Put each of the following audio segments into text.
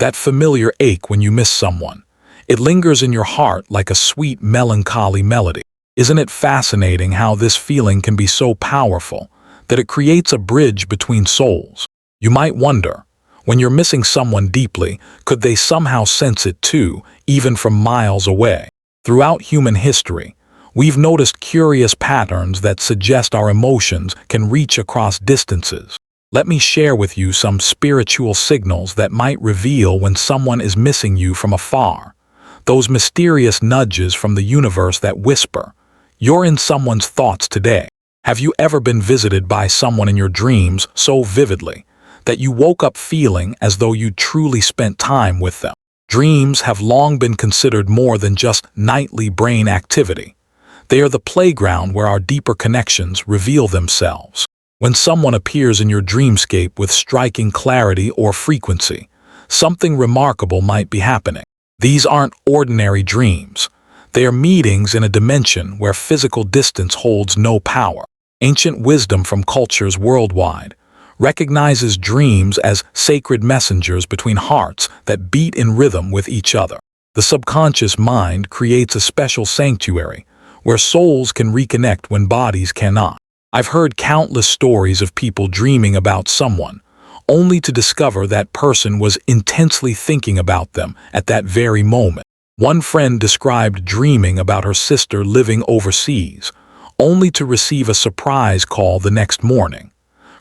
That familiar ache when you miss someone. It lingers in your heart like a sweet, melancholy melody. Isn't it fascinating how this feeling can be so powerful that it creates a bridge between souls? You might wonder, when you're missing someone deeply, could they somehow sense it too, even from miles away? Throughout human history, we've noticed curious patterns that suggest our emotions can reach across distances. Let me share with you some spiritual signals that might reveal when someone is missing you from afar. Those mysterious nudges from the universe that whisper, "You're in someone's thoughts today." Have you ever been visited by someone in your dreams so vividly that you woke up feeling as though you truly spent time with them? Dreams have long been considered more than just nightly brain activity. They are the playground where our deeper connections reveal themselves. When someone appears in your dreamscape with striking clarity or frequency, something remarkable might be happening. These aren't ordinary dreams. They are meetings in a dimension where physical distance holds no power. Ancient wisdom from cultures worldwide recognizes dreams as sacred messengers between hearts that beat in rhythm with each other. The subconscious mind creates a special sanctuary where souls can reconnect when bodies cannot. I've heard countless stories of people dreaming about someone, only to discover that person was intensely thinking about them at that very moment. One friend described dreaming about her sister living overseas, only to receive a surprise call the next morning.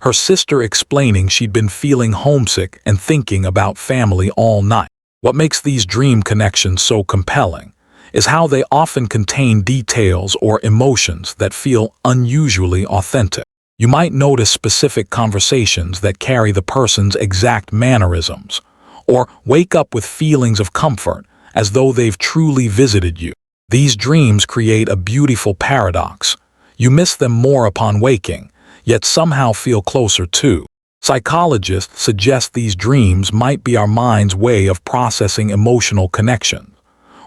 Her sister explaining she'd been feeling homesick and thinking about family all night. What makes these dream connections so compelling is how they often contain details or emotions that feel unusually authentic. You might notice specific conversations that carry the person's exact mannerisms, or wake up with feelings of comfort as though they've truly visited you. These dreams create a beautiful paradox. You miss them more upon waking, yet somehow feel closer too. Psychologists suggest these dreams might be our mind's way of processing emotional connection,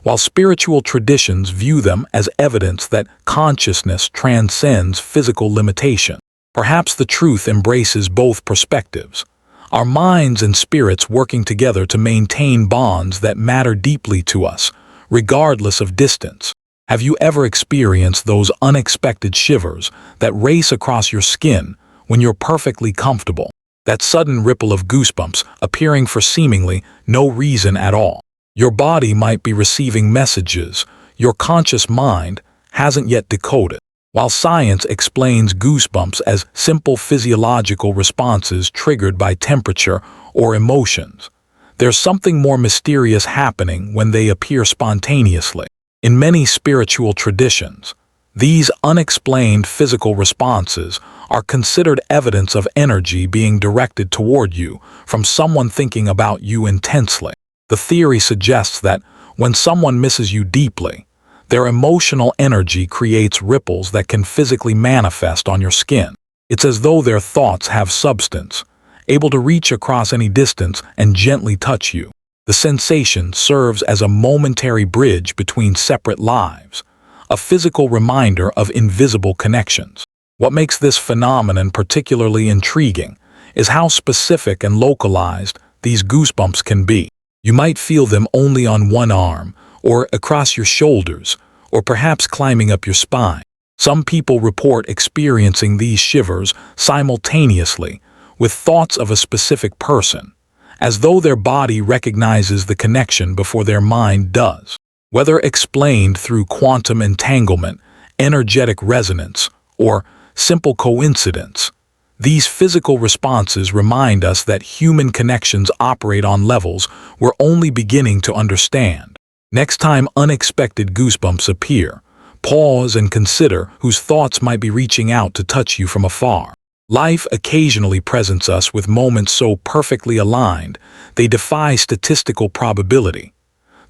while spiritual traditions view them as evidence that consciousness transcends physical limitation. Perhaps the truth embraces both perspectives, our minds and spirits working together to maintain bonds that matter deeply to us, regardless of distance. Have you ever experienced those unexpected shivers that race across your skin when you're perfectly comfortable? That sudden ripple of goosebumps appearing for seemingly no reason at all. Your body might be receiving messages your conscious mind hasn't yet decoded. While science explains goosebumps as simple physiological responses triggered by temperature or emotions, there's something more mysterious happening when they appear spontaneously. In many spiritual traditions, these unexplained physical responses are considered evidence of energy being directed toward you from someone thinking about you intensely. The theory suggests that when someone misses you deeply, their emotional energy creates ripples that can physically manifest on your skin. It's as though their thoughts have substance, able to reach across any distance and gently touch you. The sensation serves as a momentary bridge between separate lives, a physical reminder of invisible connections. What makes this phenomenon particularly intriguing is how specific and localized these goosebumps can be. You might feel them only on one arm, or across your shoulders, or perhaps climbing up your spine. Some people report experiencing these shivers simultaneously with thoughts of a specific person, as though their body recognizes the connection before their mind does. Whether explained through quantum entanglement, energetic resonance, or simple coincidence, these physical responses remind us that human connections operate on levels we're only beginning to understand. Next time unexpected goosebumps appear, pause and consider whose thoughts might be reaching out to touch you from afar. Life occasionally presents us with moments so perfectly aligned, they defy statistical probability.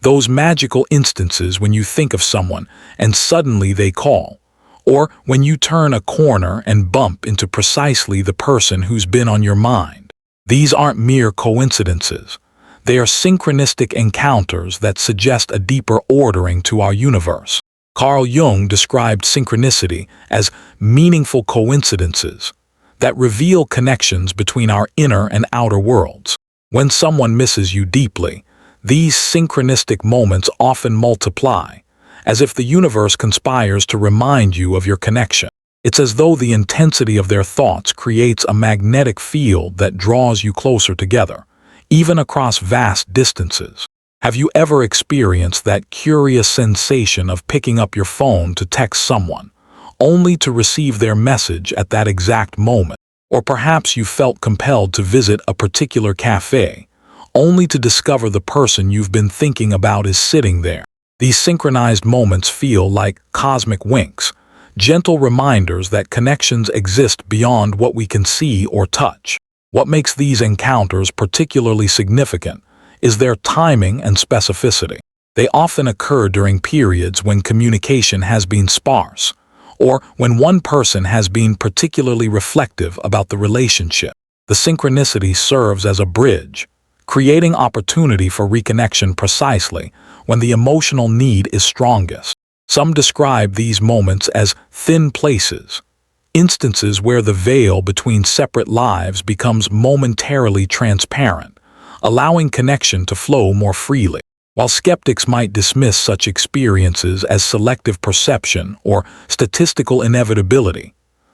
Those magical instances when you think of someone and suddenly they call, or when you turn a corner and bump into precisely the person who's been on your mind. These aren't mere coincidences. They are synchronistic encounters that suggest a deeper ordering to our universe. Carl Jung described synchronicity as meaningful coincidences that reveal connections between our inner and outer worlds. When someone misses you deeply, these synchronistic moments often multiply, as if the universe conspires to remind you of your connection. It's as though the intensity of their thoughts creates a magnetic field that draws you closer together, even across vast distances. Have you ever experienced that curious sensation of picking up your phone to text someone, only to receive their message at that exact moment? Or perhaps you felt compelled to visit a particular cafe, only to discover the person you've been thinking about is sitting there. These synchronized moments feel like cosmic winks, gentle reminders that connections exist beyond what we can see or touch. What makes these encounters particularly significant is their timing and specificity. They often occur during periods when communication has been sparse, or when one person has been particularly reflective about the relationship. The synchronicity serves as a bridge, creating opportunity for reconnection precisely when the emotional need is strongest. Some describe these moments as thin places, instances where the veil between separate lives becomes momentarily transparent, allowing connection to flow more freely. While skeptics might dismiss such experiences as selective perception or statistical inevitability,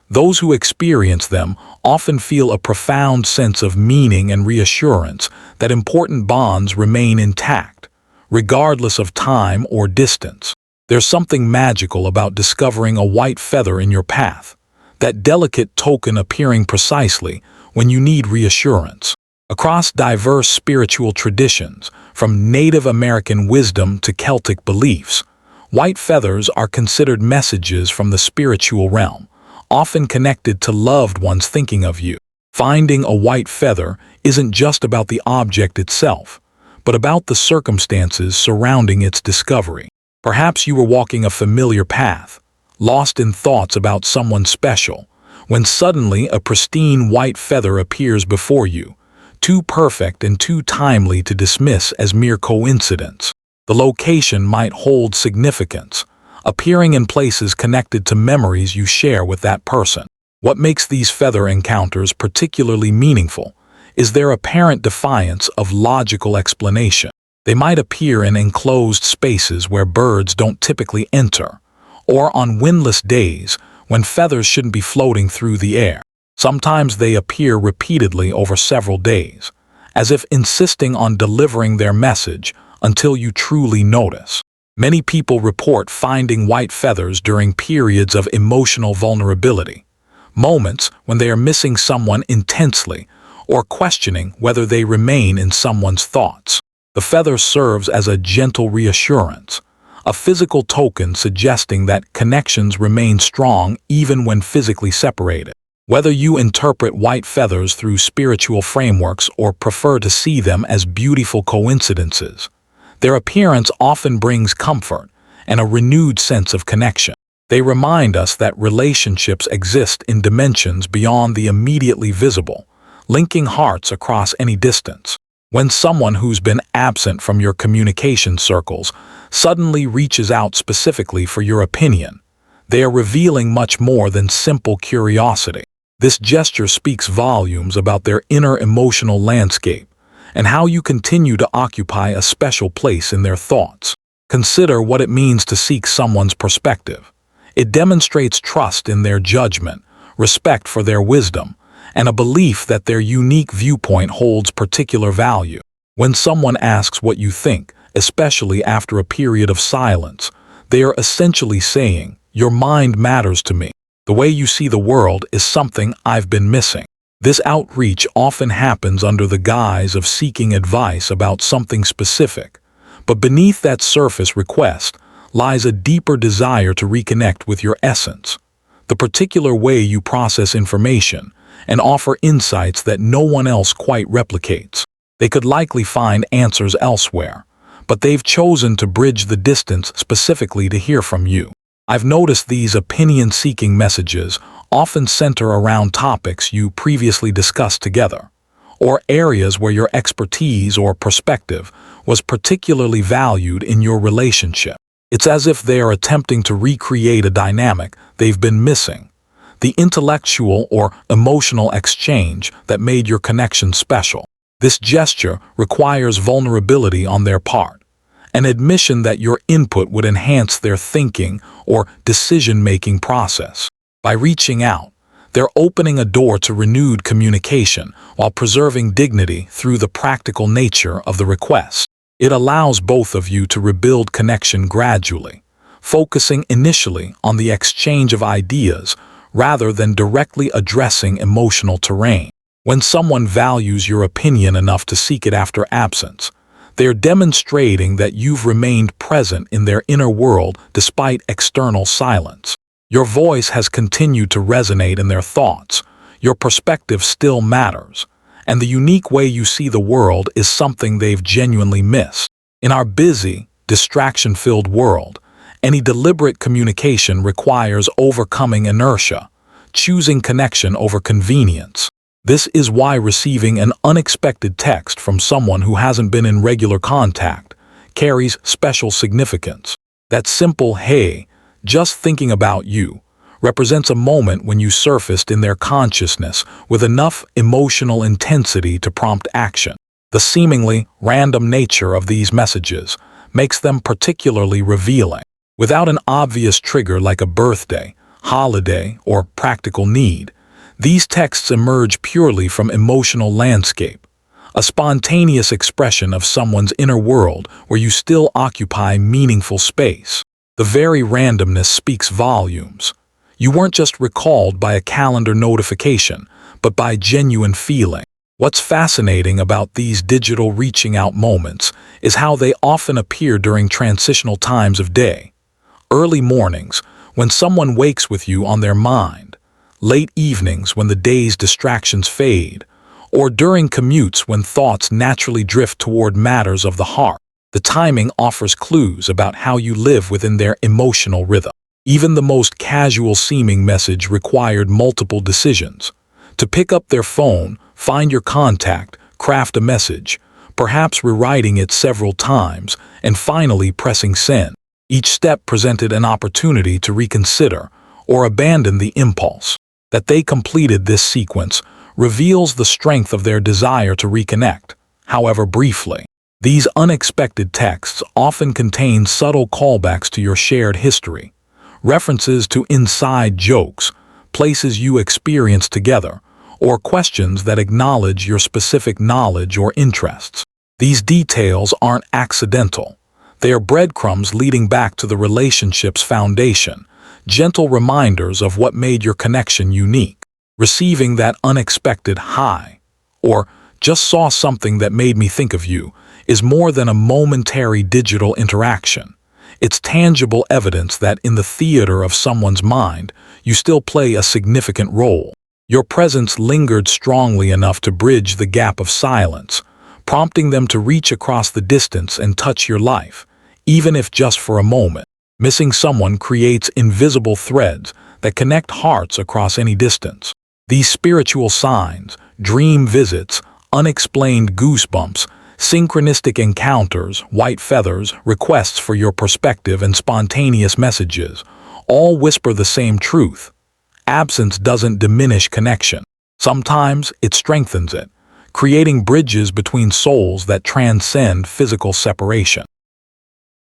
those who experience them often feel a profound sense of meaning and reassurance that important bonds remain intact, regardless of time or distance. There's something magical about discovering a white feather in your path, that delicate token appearing precisely when you need reassurance. Across diverse spiritual traditions, from Native American wisdom to Celtic beliefs, white feathers are considered messages from the spiritual realm, often connected to loved ones thinking of you. Finding a white feather isn't just about the object itself, but about the circumstances surrounding its discovery. Perhaps you were walking a familiar path, lost in thoughts about someone special, when suddenly a pristine white feather appears before you, too perfect and too timely to dismiss as mere coincidence. The location might hold significance, appearing in places connected to memories you share with that person. What makes these feather encounters particularly meaningful is their apparent defiance of logical explanation. They might appear in enclosed spaces where birds don't typically enter, or on windless days when feathers shouldn't be floating through the air. Sometimes they appear repeatedly over several days, as if insisting on delivering their message until you truly notice. Many people report finding white feathers during periods of emotional vulnerability, moments when they are missing someone intensely or questioning whether they remain in someone's thoughts. The feather serves as a gentle reassurance, a physical token suggesting that connections remain strong even when physically separated. Whether you interpret white feathers through spiritual frameworks or prefer to see them as beautiful coincidences, their appearance often brings comfort and a renewed sense of connection. They remind us that relationships exist in dimensions beyond the immediately visible, linking hearts across any distance. When someone who's been absent from your communication circles suddenly reaches out specifically for your opinion, they are revealing much more than simple curiosity. This gesture speaks volumes about their inner emotional landscape and how you continue to occupy a special place in their thoughts. Consider what it means to seek someone's perspective. It demonstrates trust in their judgment, respect for their wisdom, and a belief that their unique viewpoint holds particular value. When someone asks what you think, especially after a period of silence, they are essentially saying, "Your mind matters to me. The way you see the world is something I've been missing." This outreach often happens under the guise of seeking advice about something specific, but beneath that surface request lies a deeper desire to reconnect with your essence, the particular way you process information, and offer insights that no one else quite replicates. They could likely find answers elsewhere, but they've chosen to bridge the distance specifically to hear from you. I've noticed these opinion-seeking messages often center around topics you previously discussed together, or areas where your expertise or perspective was particularly valued in your relationship. It's as if they are attempting to recreate a dynamic they've been missing, the intellectual or emotional exchange that made your connection special. This gesture requires vulnerability on their part, an admission that your input would enhance their thinking or decision-making process. By reaching out, they're opening a door to renewed communication while preserving dignity through the practical nature of the request. It allows both of you to rebuild connection gradually, focusing initially on the exchange of ideas rather than directly addressing emotional terrain. When someone values your opinion enough to seek it after absence, they're demonstrating that you've remained present in their inner world despite external silence. Your voice has continued to resonate in their thoughts, your perspective still matters, and the unique way you see the world is something they've genuinely missed. In our busy, distraction-filled world, any deliberate communication requires overcoming inertia, choosing connection over convenience. This is why receiving an unexpected text from someone who hasn't been in regular contact carries special significance. That simple "hey, just thinking about you" represents a moment when you surfaced in their consciousness with enough emotional intensity to prompt action. The seemingly random nature of these messages makes them particularly revealing. Without an obvious trigger like a birthday, holiday, or practical need, these texts emerge purely from emotional landscape, a spontaneous expression of someone's inner world where you still occupy meaningful space. The very randomness speaks volumes. You weren't just recalled by a calendar notification, but by genuine feeling. What's fascinating about these digital reaching out moments is how they often appear during transitional times of day. Early mornings, when someone wakes with you on their mind, late evenings when the day's distractions fade, or during commutes when thoughts naturally drift toward matters of the heart. The timing offers clues about how you live within their emotional rhythm. Even the most casual-seeming message required multiple decisions. To pick up their phone, find your contact, craft a message, perhaps rewriting it several times, and finally pressing send. Each step presented an opportunity to reconsider or abandon the impulse. That they completed this sequence reveals the strength of their desire to reconnect, however briefly. These unexpected texts often contain subtle callbacks to your shared history, references to inside jokes, places you experienced together, or questions that acknowledge your specific knowledge or interests. These details aren't accidental. They are breadcrumbs leading back to the relationship's foundation, gentle reminders of what made your connection unique. Receiving that unexpected "hi" or "just saw something that made me think of you" is more than a momentary digital interaction. It's tangible evidence that in the theater of someone's mind, you still play a significant role. Your presence lingered strongly enough to bridge the gap of silence, prompting them to reach across the distance and touch your life, even if just for a moment. Missing someone creates invisible threads that connect hearts across any distance. These spiritual signs, dream visits, unexplained goosebumps, synchronistic encounters, white feathers, requests for your perspective, and spontaneous messages all whisper the same truth. Absence doesn't diminish connection. Sometimes it strengthens it, creating bridges between souls that transcend physical separation.